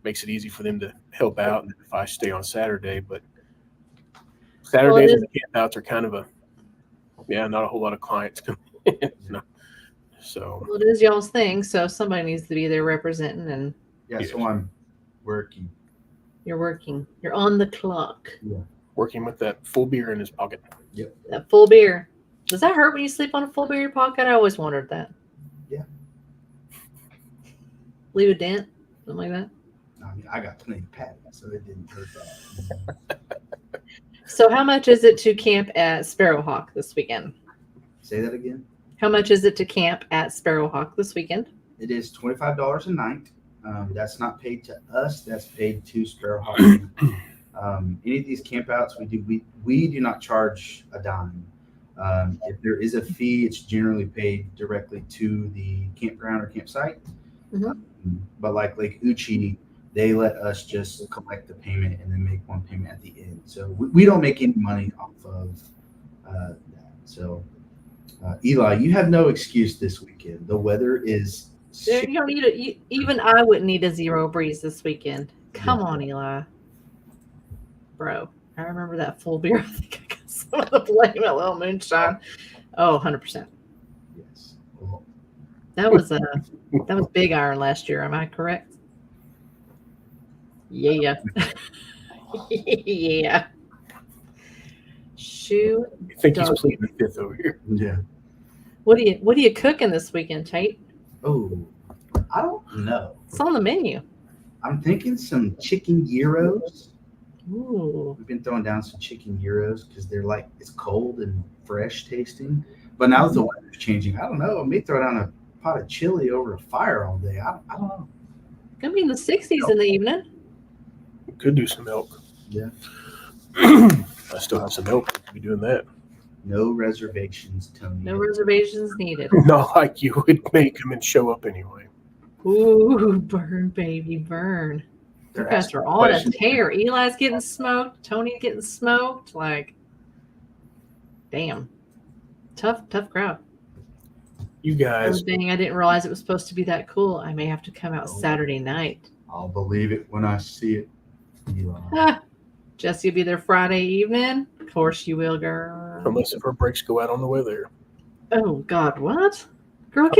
Makes it easy for them to help out. And if I stay on Saturday, but Saturdays and the campouts are kind of not a whole lot of clients come in. So it is y'all's thing. So somebody needs to be there representing. And so I'm working. You're working. You're on the clock. Yeah. Working with that full beer in his pocket. Yep. That full beer. Does that hurt when you sleep on a full beer in your pocket? I always wondered that. Yeah. Leave a dent? Something like that? I mean, I got plenty of padding, so it didn't hurt that. So how much is it to camp at Sparrowhawk this weekend? Say that again? How much is it to camp at Sparrowhawk this weekend? It is $25 a night. That's not paid to us. That's paid to Sparrowhawk. Any of these campouts we do not charge a dime. If there is a fee, it's generally paid directly to the campground or campsite. Mm-hmm. But like Lake Uchi, they let us just collect the payment and then make one payment at the end. So we don't make any money off of that. So Eli, you have no excuse this weekend. The weather is. You don't need even I wouldn't need a zero breeze this weekend. Come on, Eli. Bro, I remember that full beer. I think I got some of the blame at Little Moonshine. Oh, 100%. Yes. Well, that was Big Iron last year. Am I correct? Yeah. Yeah. Shoot. I think he's pleading the fifth over here. Yeah. What are you cooking this weekend, Tate? Oh, I don't know. It's on the menu. I'm thinking some chicken gyros. Ooh. We've been throwing down some chicken gyros because they're like, it's cold and fresh tasting. But now that the weather's changing, I don't know. I may throw down a pot of chili over a fire all day. I don't know. Gonna be in the 60s in the evening. Could do some milk. Yeah. I still have some milk. Could be doing that. No reservations, Tony. No reservations needed. Not like you would make them and show up anyway. Ooh, burn, baby, burn. You guys are on a tear. Eli's getting smoked. Tony's getting smoked. Like, damn. Tough crowd. You guys. Dang, I didn't realize it was supposed to be that cool. I may have to come out Saturday night. I'll believe it when I see it. Eli. Jesse will be there Friday evening. Of course you will, girl. Unless if our brakes go out on the way there. Oh, God, what? Girl,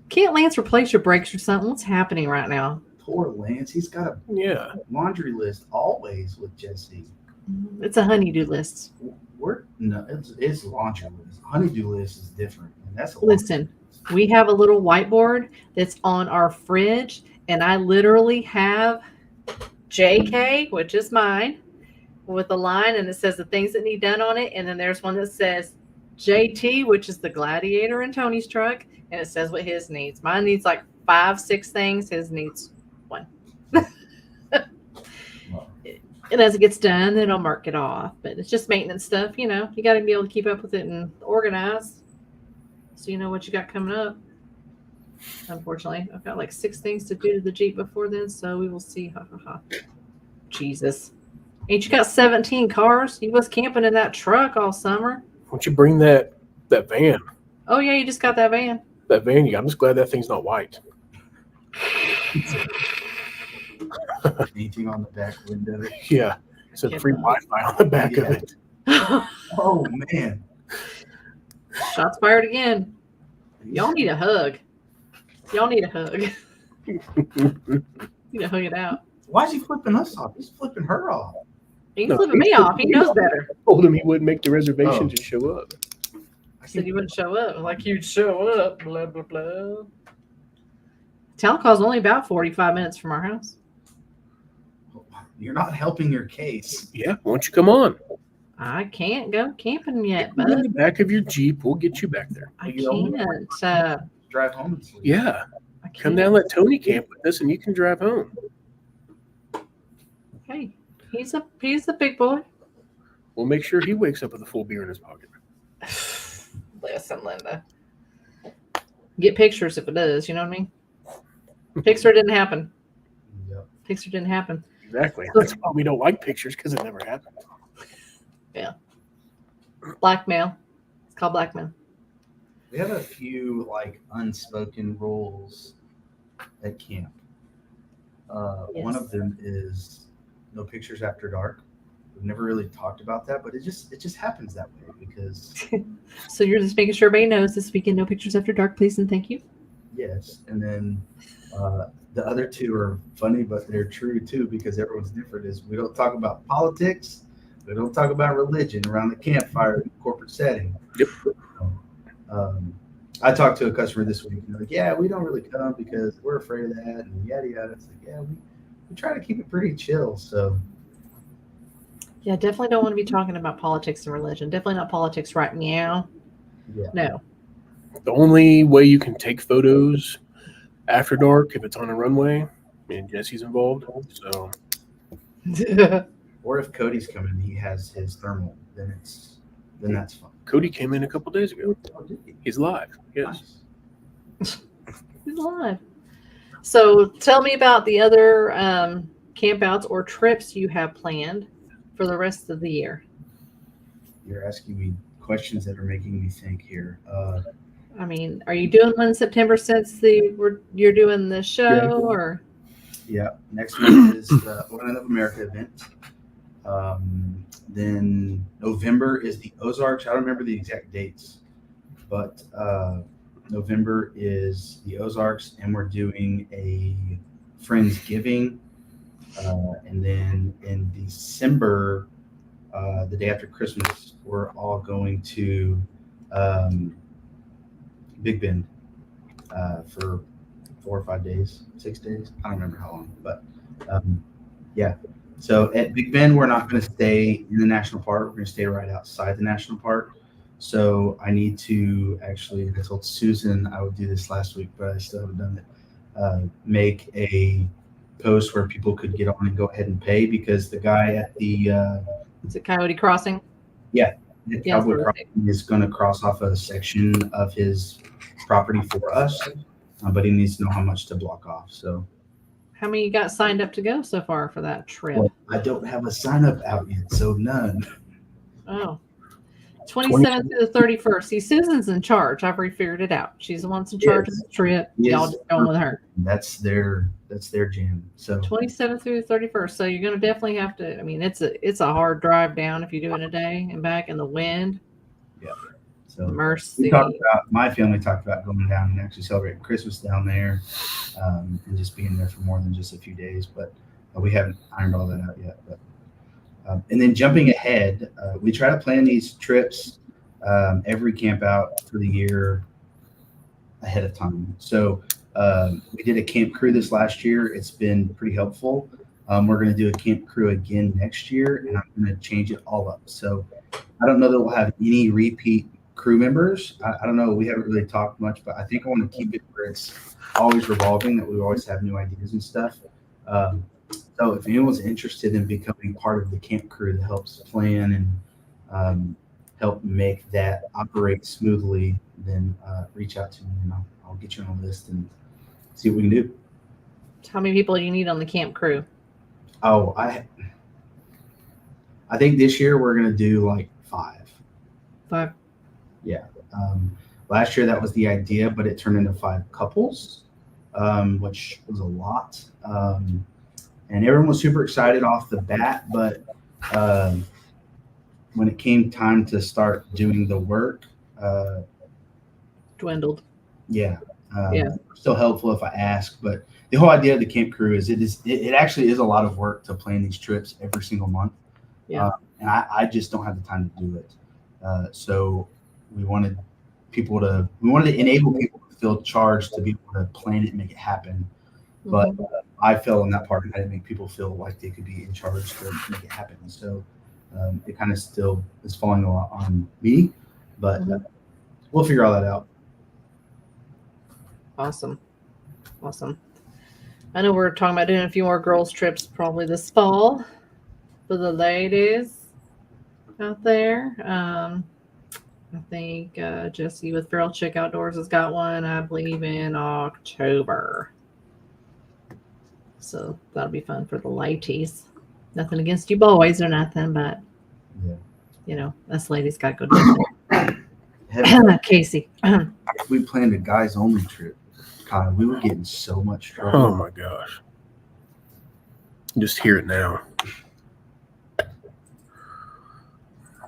can't Lance replace your brakes or something? What's happening right now? Poor Lance. He's got a laundry list always with Jesse. It's a honeydew list. It's laundry list. Honeydew list is different. And that's Listen, we have a little whiteboard that's on our fridge, and I literally have JK, which is mine, with a line, and it says the things that need done on it. And then there's one that says JT, which is the Gladiator in Tony's truck, and it says what his needs. Mine needs like 5, 6 things. His needs 1. And as it gets done, then I'll mark it off. But it's just maintenance stuff, you know. You got to be able to keep up with it and organize, so you know what you got coming up. Unfortunately, I've got like 6 things to do to the Jeep before then, so we will see. Ha ha ha. Jesus, ain't you got 17 cars? You was camping in that truck all summer. Why don't you bring that van? Oh yeah, you just got that van. That van, I'm just glad that thing's not white. Anything on the back window? Yeah, it's a free Wi-Fi on the back of it. Oh man! Shots fired again. Y'all need a hug. Y'all need a hug. You need to hug it out. Why is he flipping us off? He's flipping her off. He's flipping me off. He knows better. I told him he wouldn't make the reservation to show up. I said you wouldn't show up. Like you'd show up. Blah blah blah. Town call's only about 45 minutes from our house. You're not helping your case. Yeah, why don't you come on? I can't go camping yet, Get in bud. the back of your Jeep. We'll get you back there. I can't. Drive home and sleep. Yeah, I can't. come down, let Tony camp with us, and you can drive home. Hey, he's a big boy. We'll make sure he wakes up with a full beer in his pocket. Listen, Linda. Get pictures if it does. You know what I mean? Picture didn't happen. Yep. Picture didn't happen. Exactly. That's why we don't like pictures, because it never happened. Yeah. Blackmail. It's called blackmail. We have a few like unspoken rules at camp. Yes. One of them is no pictures after dark. We've never really talked about that, but it just happens that way because So you're just making sure everybody knows this weekend, no pictures after dark, please and thank you. yes. And then the other 2 are funny, but they're true too because everyone's different. Is we don't talk about politics, we don't talk about religion around the campfire in a corporate setting. Yep. I talked to a customer this week, and they're like, "Yeah, we don't really come because we're afraid of that," and yada yada. It's like, yeah, we try to keep it pretty chill. So Yeah, definitely don't want to be talking about politics and religion. Definitely not politics right now. yeah, No. The only way you can take photos after dark if it's on a runway, and Jesse's involved. So, or if Cody's coming, he has his thermal, then that's fine. Cody came in a couple days ago. He's live. Yes. Nice. He's alive. So tell me about the other campouts or trips you have planned for the rest of the year. You're asking me questions that are making me think here. I mean, are you doing one in September since you're doing the show or? Yeah, next month is the Overland of America event. Then November is the Ozarks. I don't remember the exact dates, but November is the Ozarks, and we're doing a Friendsgiving. And then in December, the day after Christmas, we're all going to Big Bend for 4 or 5 days, 6 days. I don't remember how long, but yeah. So at Big Bend, we're not going to stay in the national park. We're going to stay right outside the national park. So I need to actually, I told Susan I would do this last week, but I still haven't done it. Make a post where people could get on and go ahead and pay, because the guy at the is it Coyote Crossing? the Yeah, Cowboy Crossing is going to cross off a section of his property for us, but he needs to know how much to block off. So How many you got signed up to go so far for that trip? well, I don't have a sign up out yet, so none. Oh. 27th to the 31st. See, Susan's in charge. I've already figured it out. She's the one in charge of the trip. Y'all just going with her. That's their jam. So 27th through the 31st. So you're going to definitely have to. I mean, it's a hard drive down if you do it in a day and back in the wind. so Mercy. we talked about, my family talked about going down and actually celebrating Christmas down there, and just being there for more than just a few days. But we haven't ironed all that out yet. But and then jumping ahead, we try to plan these trips every camp out for the year ahead of time. So we did a camp crew this last year. It's been pretty helpful. We're going to do a camp crew again next year, and I'm going to change it all up. So I don't know that we'll have any repeat crew members. I don't know. We haven't really talked much, but I think I want to keep it where it's always revolving, that we always have new ideas and stuff. So if anyone's interested in becoming part of the camp crew that helps plan and help make that operate smoothly, then reach out to me and I'll get you on a list and see what we can do. How many people do you need on the camp crew? Oh, I think this year we're gonna do like 5. 5. Yeah. Last year that was the idea, but it turned into 5 couples, which was a lot. And everyone was super excited off the bat, but when it came time to start doing the work, Dwindled. Yeah. Yeah. Still helpful if I ask, but the whole idea of the camp crew is it actually is a lot of work to plan these trips every single month. Yeah. And I just don't have the time to do it. So we wanted to enable people to feel charged to be able to plan it and make it happen. But I fell in that part and I didn't make people feel like they could be in charge to make it happen. So it kind of still is falling a lot on me, but we'll figure all that out. Awesome. I know we're talking about doing a few more girls' trips probably this fall for the ladies out there. I think Jesse with Feral Chick Outdoors has got one, I believe, in October. So that'll be fun for the ladies. Nothing against you boys or nothing, but us ladies got to go do it. Casey. If we planned a guys only trip, God, we were getting so much trouble. Oh my gosh. Just hear it now.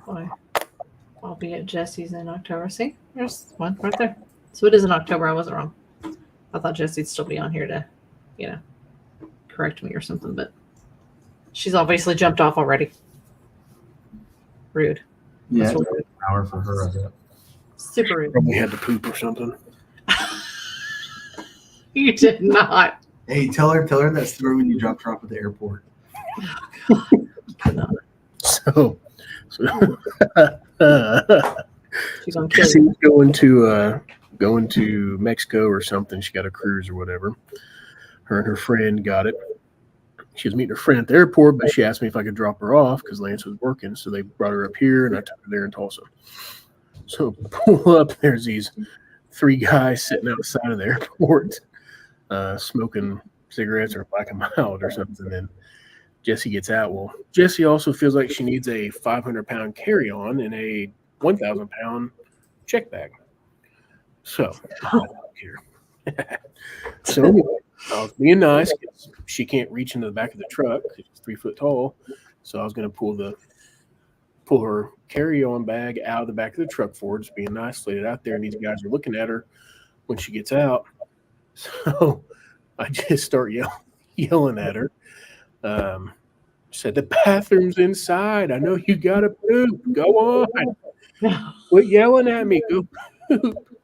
Boy, I'll be at Jesse's in October. See, there's one right there. So it is in October. I wasn't wrong. I thought Jesse'd still be on here to, correct me or something, but she's obviously jumped off already. Rude. Yeah, That's it's an hour for her, I bet. Super rude. Probably had to poop or something. You did not. Hey, tell her that story when you dropped her off at the airport. So She's gonna kill Jessie you. was going to Mexico or something. She got a cruise or whatever. Her and her friend got it. She was meeting her friend at the airport, but she asked me if I could drop her off because Lance was working. So they brought her up here, and I took her there in Tulsa. So pull up, there's these 3 guys sitting outside of the airport, smoking cigarettes or Black and Mild or something. And Jessie gets out. Well, Jessie also feels like she needs a 500-pound carry-on and a 1,000-pound check bag. So I don't care. So anyway, I was being nice because she can't reach into the back of the truck because she's 3 foot tall. So I was going to pull her carry-on bag out of the back of the truck for her, just being nice, laid it out there, and these guys are looking at her when she gets out. So I just start yelling at her. Said, the bathroom's inside. I know you got to poop. Go on. Quit yelling at me. Go poop.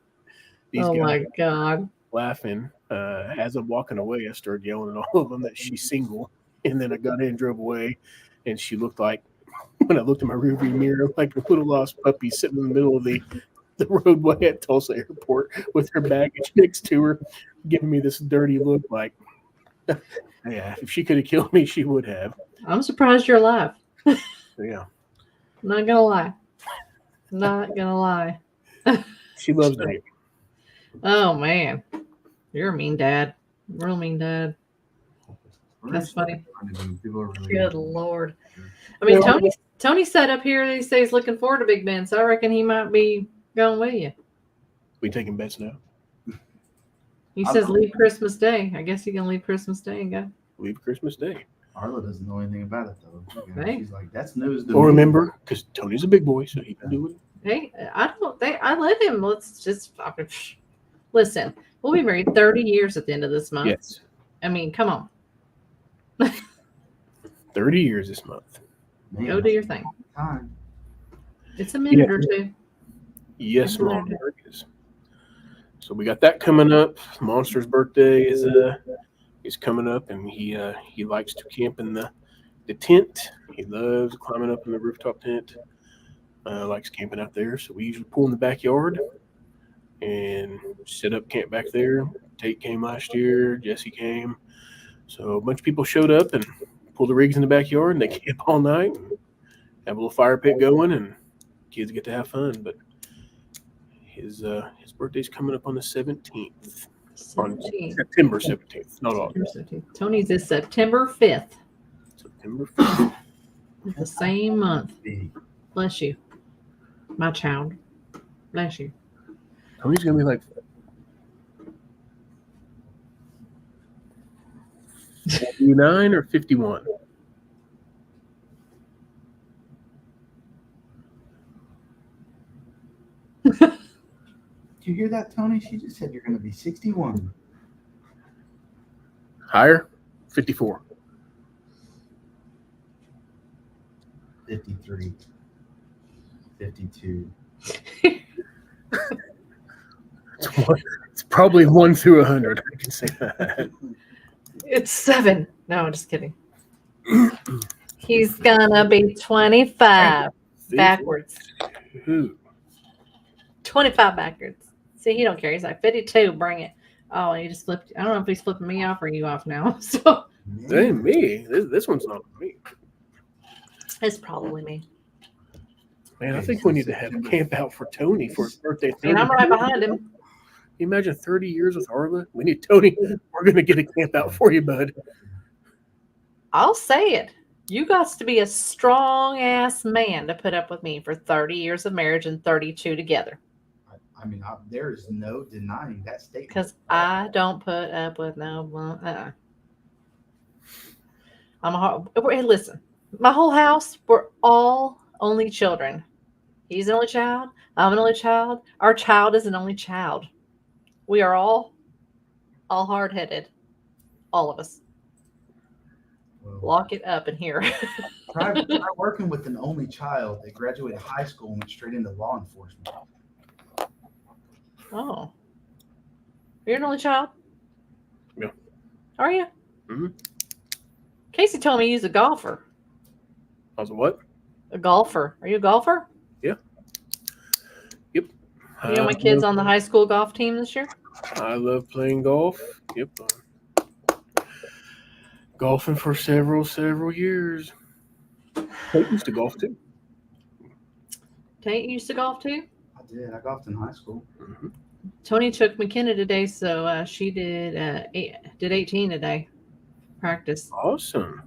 These Oh guys my God. laughing. As I'm walking away, I started yelling at all of them that she's single. And then I got in and drove away. And she looked like, when I looked in my rearview mirror, like a little lost puppy sitting in the middle of the roadway at Tulsa Airport with her baggage next to her, giving me this dirty look like, yeah, if she could have killed me, she would have. I'm surprised you're alive. So, yeah. Not gonna lie. Not gonna lie. She loves me. Oh man. You're a mean dad. Real mean dad. That's funny. People are really Good Lord. I mean, Tony said up here that he says he's looking forward to Big Ben, so I reckon he might be going with you. We taking bets now? He says leave Christmas Day. I guess he can leave Christmas Day and go. Leave Christmas Day. Arla doesn't know anything about it though. Hey. She's like, that's news to Or me. remember, because Tony's a big boy, so he can do it. Hey, I let him. Let's just listen. We'll be married 30 years at the end of this month. Yes. I mean, come on. 30 years this month. Man, Go do your thing. time. It's a minute or two. Yes, Mom, there it is. So we got that coming up. Monster's birthday is is coming up, and he likes to camp in the tent. He loves climbing up in the rooftop tent. Likes camping out there. So we usually pull in the backyard and set up camp back there. Tate came last year. Jesse came. So a bunch of people showed up and pulled the rigs in the backyard, and they camp all night and have a little fire pit going, and kids get to have fun. But his birthday's coming up on the 17th. On 17th. September 17th, not August. September 17th. Tony's is September 5th. September 5th. The same month. Bless you, my child. Bless you. Tony's gonna be like 49 or 51. Did you hear that, Tony? She just said you're going to be 61. Higher? 54. 53. 52. It's probably 1 through 100. I can say that. It's 7. No, I'm just kidding. He's gonna be 25 backwards. Ooh. 25 backwards. See, he don't care. He's like 52. Bring it. Oh, he just flipped. I don't know if he's flipping me off or you off now. So That ain't me. This one's not me. it's probably me. Man, I think we need to have a camp out for Tony for his birthday. And I'm right behind him. Can you imagine 30 years with Arla? We need Tony. We're going to get a camp out for you, bud. I'll say it. You got to be a strong ass man to put up with me for 30 years of marriage and 32 together. I mean, there is no denying that statement. Because I don't put up with no. Hey, listen, my whole house, we're all only children. He's an only child. I'm an only child. Our child is an only child. We are all hard-headed. All of us. Well, Lock it up in here. try working with an only child that graduated high school and went straight into law enforcement. Oh. You're an only child? Yeah. Are you? Mm-hmm. Casey told me he's a golfer. I was a what? A golfer. Are you a golfer? Yeah. Yep. You know my kids on the high school golf team this year? I love playing golf. Yep. Golfing for several years. Tate used to golf too. Tate used to golf too? I did. I golfed in high school. Mm-hmm. Tony took McKenna today, so she did 18 today. Practice. Awesome.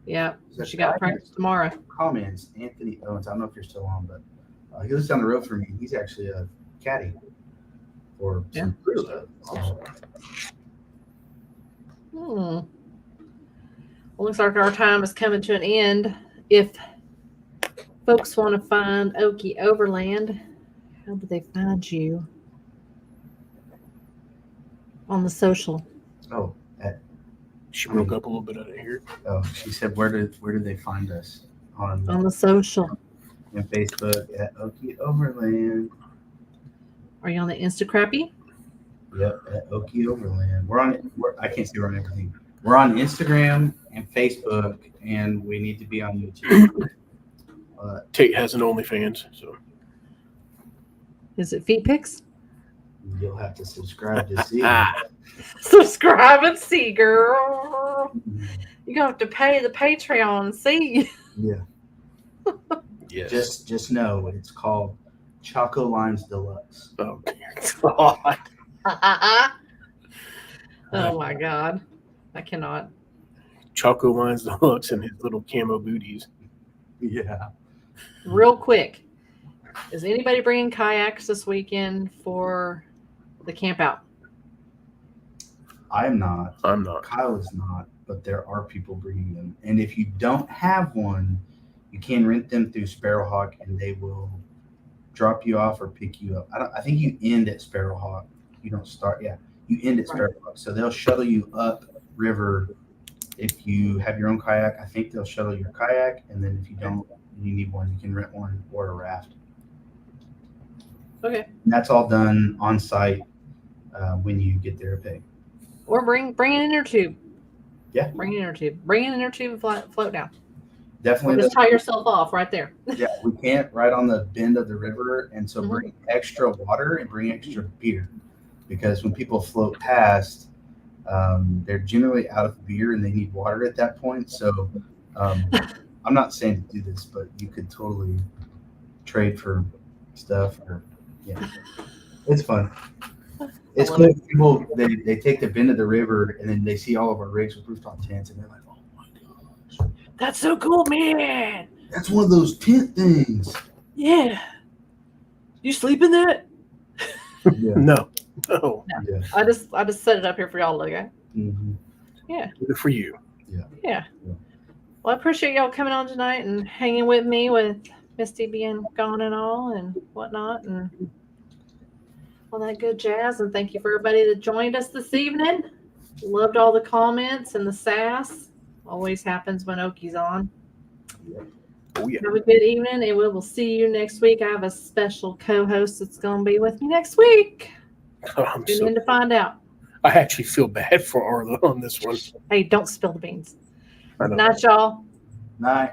Yeah. Is She that got practice tomorrow. Comments, Anthony Owens. I don't know if you're still on, but he lives down the road from me. He's actually a caddy for some stuff. Awesome. Well, looks like our time is coming to an end. If folks want to find Okie Overland, how do they find you? On the social. Oh, She broke up a little bit out of here. She said, where do they find us? On the social. And Facebook at Okie Overland. Are you on the Instacrappy? Yep, at Okie Overland. I can't see we're on everything. We're on Instagram and Facebook, and we need to be on YouTube. Tate has an OnlyFans, so Is it feet pics? You'll have to subscribe to see. Subscribe and see, girl. You're gonna have to pay the Patreon and see. Yeah. yes. Just know it's called Choco Lines Deluxe. Oh dear God. Oh my God. I cannot. Choco Lines Deluxe and his little camo booties. Yeah. Real quick. Is anybody bringing kayaks this weekend for the camp out? I'm not. I'm not. Kyle is not, but there are people bringing them. And if you don't have one, you can rent them through Sparrowhawk, and they will drop you off or pick you up. I think you end at Sparrowhawk. You don't start. Yeah, you end at Sparrowhawk. So they'll shuttle you up river. If you have your own kayak, I think they'll shuttle your kayak. And then if you don't, and you need one, you can rent one or a raft. Okay. And that's all done on site when you get there to pay. Or bring an inner tube. Yeah. Bring an inner tube. Bring an inner tube and float down. Definitely. Or just tie yourself off right there. Yeah, we can't right on the bend of the river, and so Mhm. bring extra water and bring extra beer, because when people float past, they're generally out of beer and they need water at that point. So I'm not saying to do this, but you could totally trade for stuff, or yeah, it's fun. It's love cool. it. People they take the bend of the river and then they see all of our rigs with rooftop tents and they're like, oh my gosh, That's so cool, man. that's one of those tent things. Yeah. You sleep in that? Yeah. No. Yeah. I just set it up here for y'all to look at. Mm-hmm. Good for you. Yeah. Well, I appreciate y'all coming on tonight and hanging with me with Misty being gone and all and whatnot and all that good jazz. And thank you for everybody that joined us this evening. Loved all the comments and the sass. Always happens when Okie's on. Oh, yeah. Have a good evening, and we will see you next week. I have a special co-host that's going to be with me next week. I'm Tune so, in to find out. I actually feel bad for Arla on this one. Hey, don't spill the beans. I know. Night, y'all. Night.